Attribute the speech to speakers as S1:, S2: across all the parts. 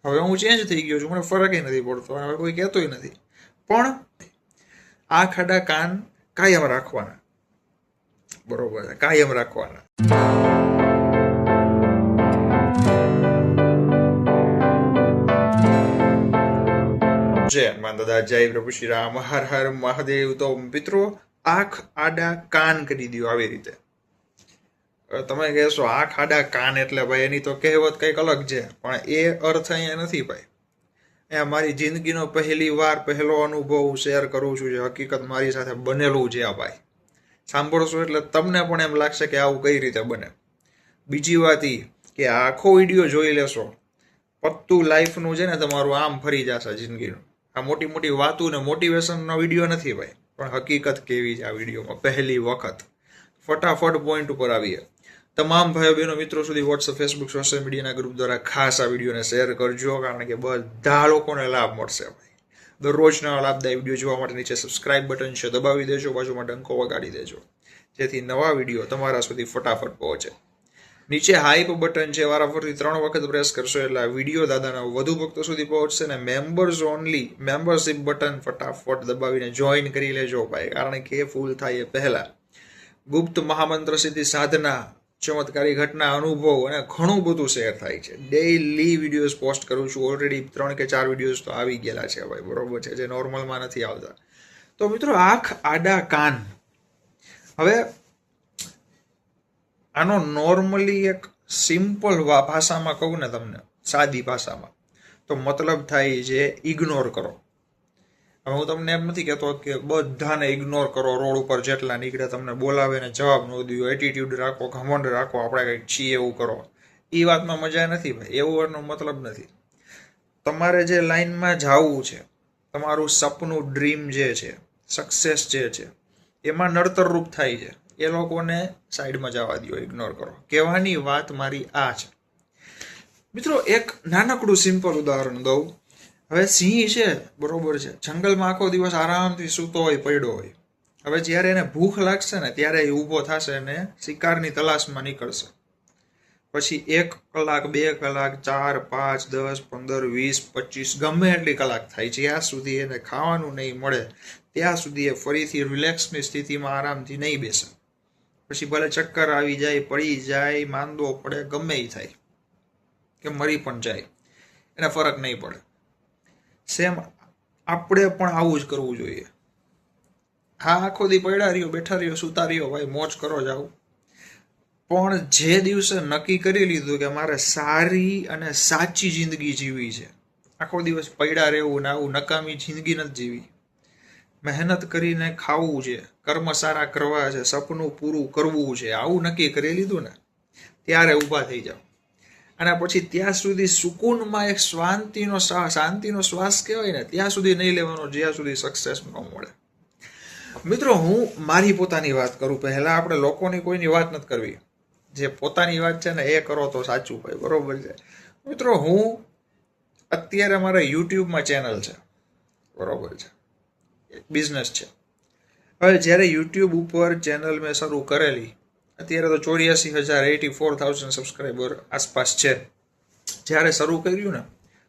S1: હવે હું ચેન્જ થઈ ગયો છું, મને ફરક નથી પડતો, હવે કોઈ કહેતોય નથી. પણ આ ખાડા કાન કાયમ રાખવાના, બરોબર છે, કાયમ રાખવાના. જય હનુમાન દાદા, જય પ્રભુ શ્રી રામ, હર હર મહાદેવ. તો મિત્રો, આંખ આડા કાન કરી દો આવી રીતે. તમે કહેશો આંખ આડા કાન એટલે ભાઈ એની તો કહેવત કંઈક અલગ છે, પણ એ અર્થ અહીંયા નથી ભાઈ. અહીંયા મારી જિંદગીનો પહેલી વાર પહેલો અનુભવ હું શેર કરું છું, જે હકીકત મારી સાથે બનેલું છે. આ ભાઈ સાંભળશો એટલે તમને પણ એમ લાગશે કે આવું કઈ રીતે બને. બીજી વાત એ કે આખો વિડીયો જોઈ લેશો, પત્તું લાઈફનું છે ને તમારું આમ ફરી જશે જિંદગીનું. આ મોટી મોટી વાતો ને મોટિવેશનનો વિડીયો નથી ભાઈ, પણ હકીકત કેવી છે આ વિડીયોમાં પહેલી વખત. ફટાફટ પોઈન્ટ ઉપર આવીએ. તમામ ભાઈઓ બહેનો મિત્રો સુધી વોટ્સઅપ, ફેસબુક, સોશિયલ મીડિયાના ગ્રુપ દ્વારા ખાસ આ વિડીયોને શેર કરજો, કારણ કે બધા લોકોને લાભ મળશે ભાઈ. દરરોજના લાભદાયી વિડીયો જોવા માટે નીચે સબસ્ક્રાઇબ બટન છે, દબાવી દેજો, બાજુમાં ડંકો વગાડી દેજો, જેથી નવા વિડીયો તમારા સુધી ફટાફટ પહોંચે. નીચે હાઈપ બટન છે, વારાફરતી 3 વખત પ્રેસ કરશો એટલે આ વિડીયો દાદાના વધુ ભક્તો સુધી પહોંચશે. ને મેમ્બર્સ ઓનલી મેમ્બરશિપ બટન ફટાફટ દબાવીને જોઈન કરી લેજો ભાઈ, કારણ કે ફૂલ થાય એ પહેલા ગુપ્ત મહામંત્ર સિદ્ધિ સાધના, ચમત્કારી ઘટના, અનુભવ અને ઘણું બધું શેર થાય છે. ડેઈલી વિડીયોઝ પોસ્ટ કરું છું. ઓલરેડી 3 કે 4 વિડીયોઝ તો આવી ગયેલા છે ભાઈ, બરોબર છે, જે નોર્મલમાં નથી આવતા. તો મિત્રો, આંખ આડા કાન. હવે આનો નોર્મલી એક સિમ્પલ ભાષામાં કહું ને તમને, સાદી ભાષામાં, તો મતલબ થાય છે ઇગ્નોર કરો. હવે હું તમને એમ નથી કહેતો કે બધાને ઇગ્નોર કરો, રોડ ઉપર જેટલા નીકળે તમને બોલાવે ને જવાબ ન દો, એટીટ્યુડ રાખો, ઘમંડ રાખો, આપણે કંઈક છીએ એવું કરો. એ વાતમાં મજા નથી ભાઈ, એવું એનો મતલબ નથી. તમારે જે લાઈનમાં જવું છે, તમારું સપનું, ડ્રીમ જે છે, સક્સેસ જે છે, એમાં નડતર રૂપ થાય છે, એ લોકોને સાઈડમાં જવા દો, ઇગ્નોર કરો. કહેવાની વાત મારી આ છે મિત્રો. એક નાનકડું સિમ્પલ ઉદાહરણ દઉં. હવે સિંહ છે, બરોબર છે, જંગલમાં આખો દિવસ આરામથી સૂતો હોય, પડ્યો હોય. હવે જ્યારે એને ભૂખ લાગશે ને ત્યારે એ ઊભો થશે અને શિકારની તલાશમાં નીકળશે. પછી 1 કલાક, 2 કલાક, 4, 5, 10, 15, 20, 25 ગમે એટલી કલાક થાય, જ્યાં સુધી એને ખાવાનું નહીં મળે ત્યાં સુધી એ ફરીથી રિલેક્સની સ્થિતિમાં આરામથી નહીં બેસે. પછી ભલે ચક્કર આવી જાય, પડી જાય, માંદો પડે, ગમે એ થાય, કે મરી પણ જાય, એને ફરક નહીં પડે. સેમ આપણે પણ આવું જ કરવું જોઈએ. હા, આખો દી પડ્યા રહ્યો, બેઠા રહ્યો, સૂતા રહ્યો ભાઈ, મોજ કરો જાવ. પણ જે દિવસે નક્કી કરી લીધું કે મારે સારી અને સાચી જિંદગી જીવી છે, આખો દિવસ પડ્યા રહેવું ને આવું નકામી જિંદગી નથી જીવી, મહેનત કરીને ખાવું છે, કર્મ સારા કરવા છે, સપનું પૂરું કરવું છે, આવું નક્કી કરી લીધું ને ત્યારે ઊભા થઈ જાઓ. અને પછી ત્યાં સુધી સુકૂનમાં એક શાંતિનો શ્વાસ કહેવાય ને, ત્યાં સુધી નહીં લેવાનો જ્યાં સુધી સક્સેસ ન મળે. મિત્રો, હું મારી પોતાની વાત કરું પહેલા. આપણે લોકોની કોઈની વાત નથી કરવી, જે પોતાની વાત છે ને એ કરો તો સાચું ભાઈ, બરોબર છે. મિત્રો, હું અત્યારે મારા યુટ્યુબમાં ચેનલ છે, બરોબર છે, બિઝનેસ છે. હવે જ્યારે યુટ્યુબ ઉપર ચેનલ મેં શરૂ કરેલી, અત્યારે તો 84,084 સબસ્ક્રાઈબર આસપાસ છે. જ્યારે શરૂ કર્યું ને,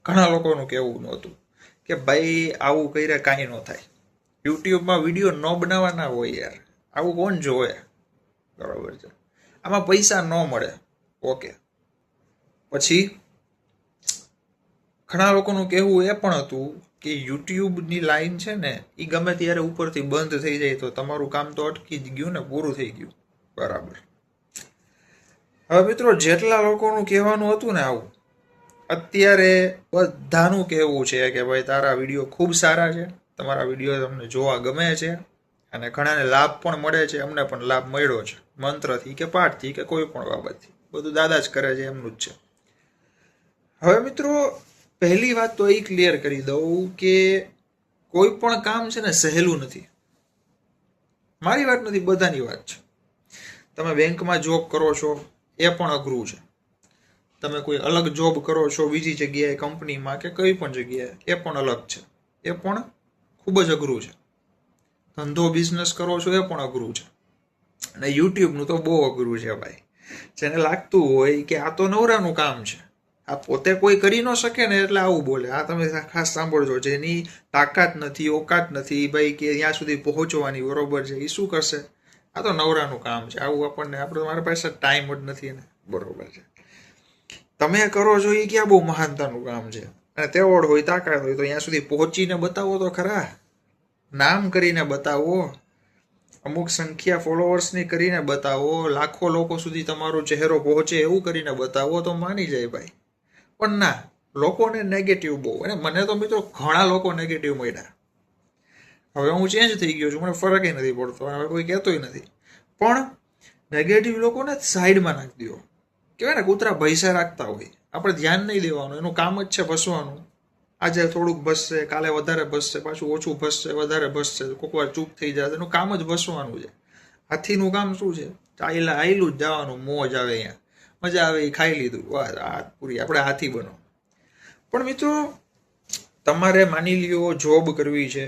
S1: ઘણા લોકોનું કહેવું નહોતું કે ભાઈ આવું કર્યા કાંઈ ન થાય, યુટ્યુબમાં વિડીયો ન બનાવવાના હોય યાર, આવું કોણ જોવે, બરાબર છે, આમાં પૈસા ન મળે. ઓકે, પછી ઘણા લોકોનું કહેવું એ પણ હતું કે યુટ્યુબની લાઈન છે ને એ ગમે ત્યારે ઉપરથી બંધ થઈ જાય તો તમારું કામ તો અટકી જ ગયું ને, પૂરું થઈ ગયું, બરાબર. હવે મિત્રો, જેટલા લોકોનું કહેવાનું હતું ને આવું, અત્યારે બધાનું કહેવું છે કે ભાઈ તારા વિડીયો ખૂબ સારા છે, તમારા વિડીયો તમને જોવા ગમે છે અને ઘણાને લાભ પણ મળે છે, અમને પણ લાભ મળ્યો છે, મંત્રથી કે પાઠથી કે કોઈ પણ બાબતથી, બધું દાદા જ કરે છે, એમનું જ છે. હવે મિત્રો, પહેલી વાત તો એ ક્લિયર કરી દઉં કે કોઈ પણ કામ છે ને સહેલું નથી. મારી વાત નથી, બધાની વાત છે. તમે બેંકમાં જોબ કરો છો એ પણ અઘરું છે, તમે કોઈ અલગ જોબ કરો છો બીજી જગ્યાએ, કંપનીમાં કે કઈ પણ જગ્યાએ, એ પણ અલગ છે, એ પણ ખૂબ જ અઘરું છે. ધંધો બિઝનેસ કરો છો એ પણ અઘરું છે. અને યુટ્યુબનું તો બહુ અઘરું છે ભાઈ. જેને લાગતું હોય કે આ તો નવરાનું કામ છે, આ પોતે કોઈ કરી ન શકે ને એટલે આવું બોલે. આ તમે ખાસ સાંભળજો, જેની તાકાત નથી, ઓકાત નથી ભાઈ કે ત્યાં સુધી પહોંચવાની, બરોબર છે, એ શું કરશે? આ તો નવરાનું કામ છે. આવું આપણે મારા પાસે ટાઈમ જ નથી ને, બરોબર છે. તમે કરો છો એ ક્યાં બહુ મહાનતાનું કામ છે. અને તેવડ હોય, તાકાત હોય તો ત્યાં સુધી પહોંચીને બતાવો તો ખરા. નામ કરીને બતાવો, અમુક સંખ્યા ફોલોવર્સની કરીને બતાવો, લાખો લોકો સુધી તમારો ચહેરો પહોંચે એવું કરીને બતાવો તો માની જાય ભાઈ. પણ ના, લોકોને નેગેટિવ બહુ. અને મને તો મિત્રો ઘણા લોકો નેગેટિવ મળ્યા. હવે હું ચેન્જ થઈ ગયો છું, મને ફરક નથી પડતો, હવે કોઈ કહેતોય નથી. પણ નેગેટિવ લોકોને સાઈડમાં નાખી દો. કહેવાય ને કૂતરા ભૈસા રાખતા હોય, આપણે ધ્યાન નહીં દેવાનું, એનું કામ જ છે ભસવાનું. આજે થોડુંક ભસશે, કાલે વધારે ભસશે, પાછું ઓછું ભસશે, વધારે ભસશે, કોઈક વાર ચૂપ થઈ જાય. એનું કામ જ ભસવાનું છે. હાથીનું કામ શું છે? આયલું જ જવાનું, મોજ આવે, અહીંયા મજા આવે, એ ખાઈ લીધું, આ પૂરી, આપણે હાથી બનો. પણ મિત્રો તમારે માની લ્યો જોબ કરવી છે,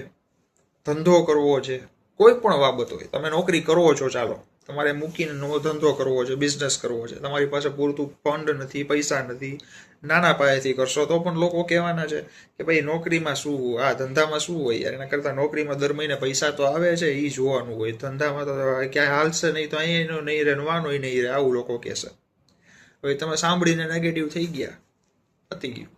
S1: ધંધો કરવો છે, કોઈ પણ બાબત હોય, તમે નોકરી કરો છો, ચાલો તમારે મૂકીને નવો ધંધો કરવો છે, બિઝનેસ કરવો છે, તમારી પાસે પૂરતું ફંડ નથી, પૈસા નથી, નાના પાયેથી કરશો તો પણ લોકો કહેવાના છે કે ભાઈ નોકરીમાં શું, આ ધંધામાં શું હોય યાર, એના કરતાં નોકરીમાં દર મહિને પૈસા તો આવે છે એ જોવાનું હોય, ધંધામાં તો ક્યાંય હાલશે નહીં તો અહીંયાનો નહીં રહે, નવાનોય નહીં રહે, આવું લોકો કહેશે. હવે તમે સાંભળીને નેગેટિવ થઈ ગયા, પતી ગયું.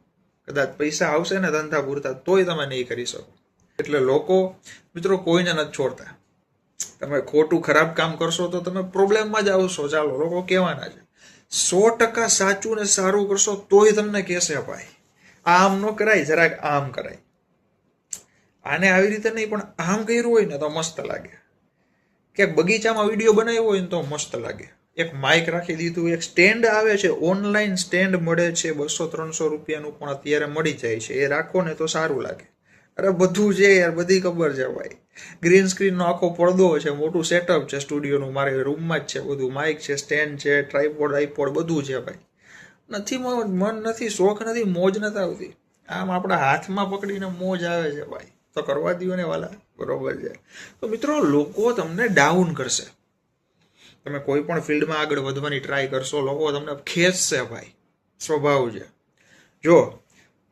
S1: કદાચ પૈસા આવશે ને ધંધા પૂરતા તોય તમે નહીં કરી શકો. એટલે લોકો મિત્રો કોઈને નથી છોડતા. તમે ખોટું ખરાબ કામ કરશો તો તમે પ્રોબ્લેમમાં જ આવશો. ચાલો, લોકો કહેવાના છે. 100% સાચું ને સારું કરશો તોય તમને કહેશે ભાઈ આમ ન કરાય, જરાક આમ કરાય, આને આવી રીતે નહીં પણ આમ કર્યું હોય ને તો મસ્ત લાગે. ક્યાંક બગીચામાં વિડીયો બનાવ્યો હોય ને તો મસ્ત લાગે. એક માઇક રાખી દીધું, એક સ્ટેન્ડ આવે છે, ઓનલાઈન સ્ટેન્ડ મળે છે, 200-300 રૂપિયાનું પણ અત્યારે મળી જાય છે, એ રાખો ને તો સારું લાગે. અરે બધું છે યાર, બધી ખબર છે ભાઈ. ગ્રીન સ્ક્રીનનો આખો પડદો છે, મોટું સેટઅપ છે સ્ટુડિયોનું, મારે રૂમમાં જ છે બધું, માઇક છે, સ્ટેન્ડ છે, ટ્રાયપોડ આઈપોડ બધું છે ભાઈ. નથી મન નથી, શોખ નથી, મોજ નથી આવતી. આમ આપણા હાથમાં પકડીને મોજ આવે છે ભાઈ, તો કરવા દો ને વાલા, બરોબર છે. તો મિત્રો લોકો તમને ડાઉન કરશે. તમે કોઈ પણ ફિલ્ડમાં આગળ વધવાની ટ્રાય કરશો, લોકો તમને ખેંચશે ભાઈ, સ્વભાવ છે. જો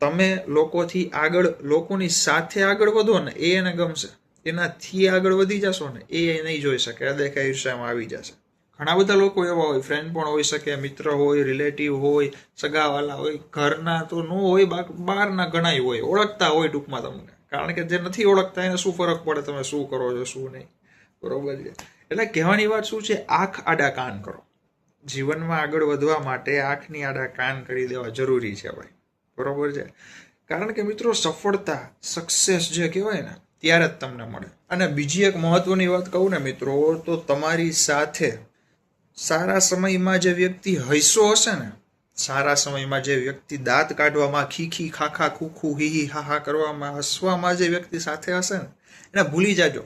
S1: તમે લોકોથી આગળ, લોકોની સાથે આગળ વધો ને એ એને ગમશે, એનાથી આગળ વધી જશો ને એ નહીં જોઈ શકે, દેખાય ઈર્ષામાં આવી જશે. ઘણા બધા લોકો એવા હોય, ફ્રેન્ડ પણ હોઈ શકે, મિત્ર હોય, રિલેટિવ હોય, સગાવાલા હોય, ઘરના તો ન હોય, બહારના ઘણાય હોય, ઓળખતા હોય ટૂંકમાં તમને. કારણ કે જે નથી ઓળખતા એને શું ફરક પડે તમે શું કરો છો શું નહીં, બરોબર છે. એટલે કહેવાની વાત શું છે, આંખ આડા કાન કરો. જીવનમાં આગળ વધવા માટે આંખની આડા કાન કરી દેવા જરૂરી છે ભાઈ, બરોબર છે. કારણ કે મિત્રો સફળતા, સક્સેસ જે કહેવાય ને ત્યારે જ તમને મળે. અને બીજી એક મહત્વની વાત કહું ને મિત્રો, તો તમારી સાથે સારા સમયમાં જે વ્યક્તિ હૈસો હશે ને, સારા સમયમાં જે વ્યક્તિ દાંત કાઢવામાં, ખીખી ખાખા ખૂખું હી હાહા કરવામાં, હસવામાં જે વ્યક્તિ સાથે હશે ને એને ભૂલી જાજો.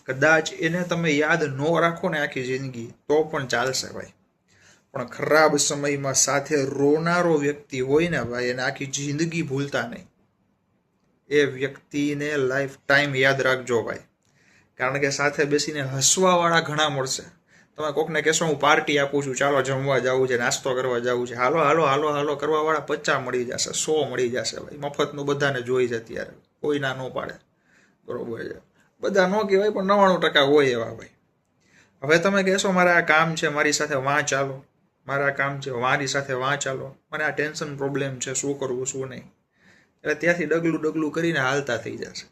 S1: કદાચ એને તમે યાદ ન રાખો ને આખી જિંદગી તો પણ ચાલશે ભાઈ. પણ ખરાબ સમયમાં સાથે રોનારો વ્યક્તિ હોય ને ભાઈ, એને આખી જિંદગી ભૂલતા નહીં. એ વ્યક્તિને લાઈફ ટાઈમ યાદ રાખજો ભાઈ. કારણ કે સાથે બેસીને હસવાવાળા ઘણા મળશે. તમે કોકને કહેશો હું પાર્ટી આપું છું, ચાલો જમવા જવું છે, નાસ્તો કરવા જવું છે, હાલો હાલો હાલો હાલો કરવાવાળા 50 મળી જશે, 100 મળી જશે ભાઈ. મફતનું બધાને જોઈ છે અત્યારે, કોઈ ના ન પાડે, બરોબર છે. બધા ન કહેવાય પણ 99% હોય એવા ભાઈ. હવે તમે કહેશો મારે આ કામ છે, મારી સાથે વાં ચાલો, મારા કામ છે મારી સાથે વાં ચાલો, મને આ ટેન્શન પ્રોબ્લેમ છે, શું કરવું શું નહીં. એટલે ત્યાંથી ડગલું કરીને હાલતા થઈ જશે.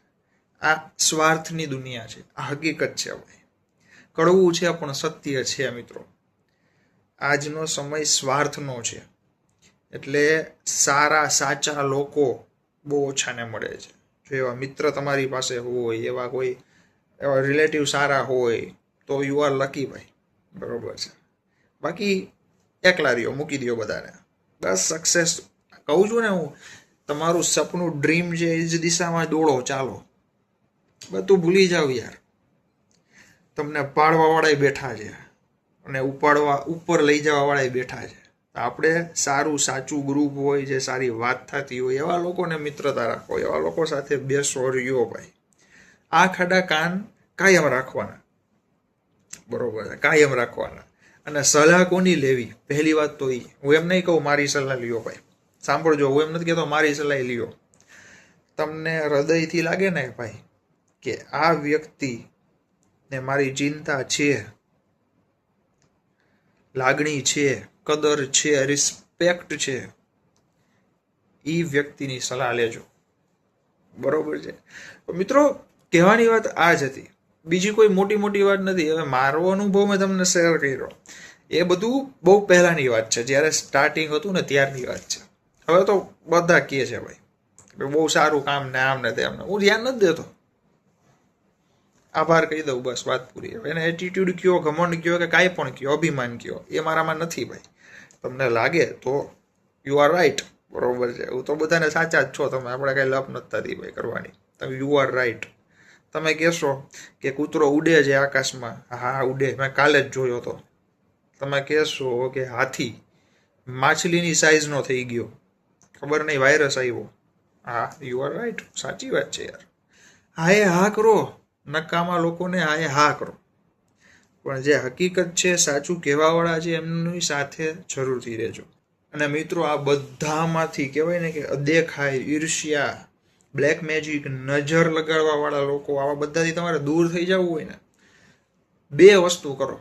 S1: આ સ્વાર્થની દુનિયા છે, આ હકીકત છે ભાઈ. કડવું છે પણ સત્ય છે મિત્રો. આજનો સમય સ્વાર્થનો છે. એટલે સારા સાચા લોકો બહુ ઓછાને મળે છે. જો એવા મિત્ર તમારી પાસે હોય, એવા કોઈ એવા રિલેટિવ સારા હોય તો યુ આર લકી ભાઈ, બરોબર છે. બાકી એકલા રહ્યો, મૂકી દો બધાને, બસ સક્સેસ કહું છું ને હું. તમારું સપનું ડ્રીમ છે એ જ દિશામાં દોડો, ચાલો. બધું ભૂલી જાવ યાર. તમને પાડવાવાળા બેઠા છે અને ઉપર લઈ જવાવાળા બેઠા છે. આપણે સારું સાચું ગ્રુપ હોય, જે સારી વાત થતી હોય એવા લોકોને મિત્રતા રાખો, એવા લોકો સાથે બેસો, રહ્યો ભાઈ. આ ખાડા કાન કાયમ રાખવાના, બરોબર છે, કાયમ રાખવાના. અને સલાહ કોની લેવી, પહેલી વાત તો એ. હું એમ નહીં કહું મારી સલાહ લ્યો ભાઈ, સાંભળજો, હું એમ નથી કહેતો મારી સલાહ લ્યો. તમને હૃદયથી લાગે ને ભાઈ કે આ વ્યક્તિ ને મારી ચિંતા છે, લાગણી છે, કદર છે, રિસ્પેક્ટ છે, એ વ્યક્તિની સલાહ લેજો. બરોબર છે મિત્રો? કહેવાની વાત આ જ હતી, બીજી કોઈ મોટી વાત નથી. હવે મારો અનુભવ મેં તમને શેર કર્યો, એ બધું બહુ પહેલાની વાત છે, જ્યારે સ્ટાર્ટિંગ હતું ને ત્યારની વાત છે. હવે તો બધા કહે છે ભાઈ બહુ સારું કામ ને આમ ને તેમ ને, હું ધ્યાન નથી દેતો, આભાર કહી દઉં, બસ વાત પૂરી. હવે એને એટીટ્યુડ કયો, ઘમંડ કયો કે કાંઈ પણ કયો, અભિમાન કયો, એ મારામાં નથી ભાઈ. તમને લાગે તો યુ આર રાઈટ, બરોબર છે. હું તો બધાને સાચા જ છો તમે, આપણે કાંઈ લપ નથી થતી ભાઈ કરવાની. તમે યુ આર રાઈટ. તમે કહેશો કે કૂતરો ઉડે છે આકાશમાં, હા ઉડે, મેં કાલે જ જોયો હતો. તમે કહેશો કે હાથી માછલીની સાઈઝનો થઈ ગયો, ખબર નહીં વાયરસ આવ્યો, હા યુ આર રાઈટ, સાચી વાત છે યાર. હા એ હા કરો, નકામા લોકોને હા એ હા કરો, પણ જે હકીકત છે, સાચું કહેવાવાળા છે, એમની સાથે જરૂરથી રહેજો. અને મિત્રો આ બધામાંથી કહેવાય ને કે અદેખાય, ઈર્ષ્યા, બ્લેક મેજિક, નજર લગાડવા વાળા લોકો, આવા બધાથી તમારે દૂર થઈ જવું હોય ને, બે વસ્તુ કરો.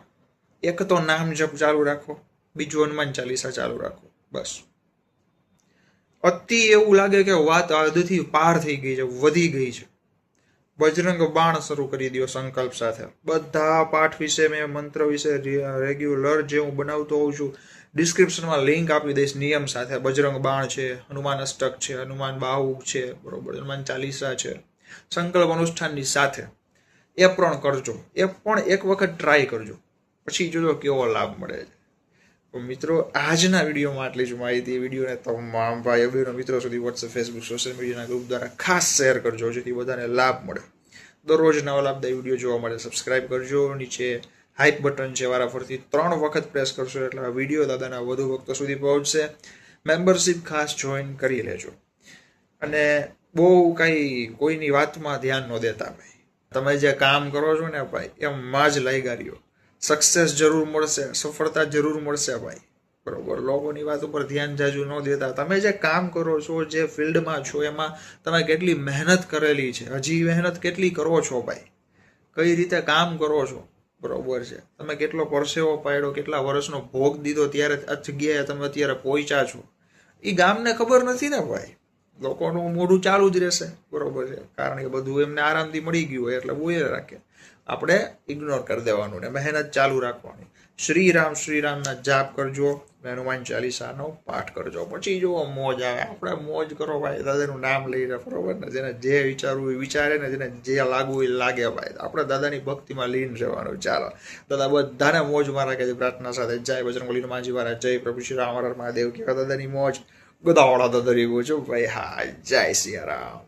S1: એક તો નામ જપ ચાલુ રાખો, બીજું હનુમાન ચાલીસા ચાલુ રાખો, બસ. અતિ એવું લાગે કે વાત હદથી પાર થઈ ગઈ છે, વધી ગઈ છે, બજરંગ બાણ શરૂ કરી દો સંકલ્પ સાથે. બધા પાઠ વિશે, મેં મંત્ર વિશે રેગ્યુલર જે હું બનાવતો હોઉં છું, ડિસ્ક્રિપ્શનમાં લિંક આપી દઈશ નિયમ સાથે. બજરંગ બાણ છે, હનુમાન અષ્ટક છે, હનુમાન બાહુક છે, બરોબર, હનુમાન ચાલીસા છે, સંકલ્પ અનુષ્ઠાનની સાથે એ પણ કરજો. એ પણ એક વખત ટ્રાય કરજો, પછી જોજો કેવો લાભ મળે છે. તો મિત્રો આજના વિડીયોમાં આટલી જ માહિતી. વિડીયોને તમામ ભાઈ બહેનો મિત્રો સુધી વોટ્સએપ, ફેસબુક, સોશિયલ મીડિયાના ગ્રુપ દ્વારા ખાસ શેર કરજો, જેથી બધાને લાભ મળે. દરરોજ નવા લાભદાયી વિડીયો જોવા મળે, સબસ્ક્રાઇબ કરજો. નીચે હાઇપ બટન છે, વારાફરતી 3 વખત પ્રેસ કરશો એટલે આ વિડીયો દાદાના વધુ ભક્તો સુધી પહોંચશે. મેમ્બરશિપ ખાસ જોઈન કરી લેજો. અને બહુ કાંઈ કોઈની વાતમાં ધ્યાન ન દેતા ભાઈ. તમે જે કામ કરો છો ને ભાઈ, એમાં જ લાગ્યા રહ્યો. સક્સેસ જરૂર મળશે, સફળતા જરૂર મળશે ભાઈ, બરોબર? લોકોની વાત ઉપર ધ્યાન જાજુ ન દેતા. તમે જે કામ કરો છો, જે ફિલ્ડમાં છો, એમાં તમે કેટલી મહેનત કરેલી છે, હજી મહેનત કેટલી કરો છો ભાઈ, કઈ રીતે કામ કરો છો, બરોબર છે? તમે કેટલો પરસેવો પાડ્યો, કેટલા વર્ષનો ભોગ દીધો, ત્યારે આ જગ્યાએ તમે અત્યારે પહોંચ્યા છો, એ ગામને ખબર નથી ને ભાઈ. લોકોનું મોઢું ચાલુ જ રહેશે, બરોબર છે, કારણ કે બધું એમને આરામથી મળી ગયું હોય એટલે બોલે રાખે. આપણે ઇગ્નોર કરી દેવાનું ને મહેનત ચાલુ રાખવાની. શ્રીરામના જાપ કરજો, હનુમાન ચાલીસાનો પાઠ કરજો, પછી જુઓ મોજ આવે. આપણે મોજ કરો ભાઈ, દાદાનું નામ લઈને, બરોબર ને? જેને જે વિચારવું એ વિચારે ને, જેને જે લાગવું એ લાગે ભાઈ. આપણે દાદાની ભક્તિમાં લીન રહેવાનું. ચાલો, દાદા બધાને મોજમાં રાખે છે. પ્રાર્થના સાથે જય બજરંગબલી હનુમાનજી મહારાજ, જય પ્રભુ શ્રી રામ, હર હર મહાદેવ. કેવા દાદાની મોજ, ગદાવાળા દાદા એવું છું ભાઈ. હા, જય સિયારામ.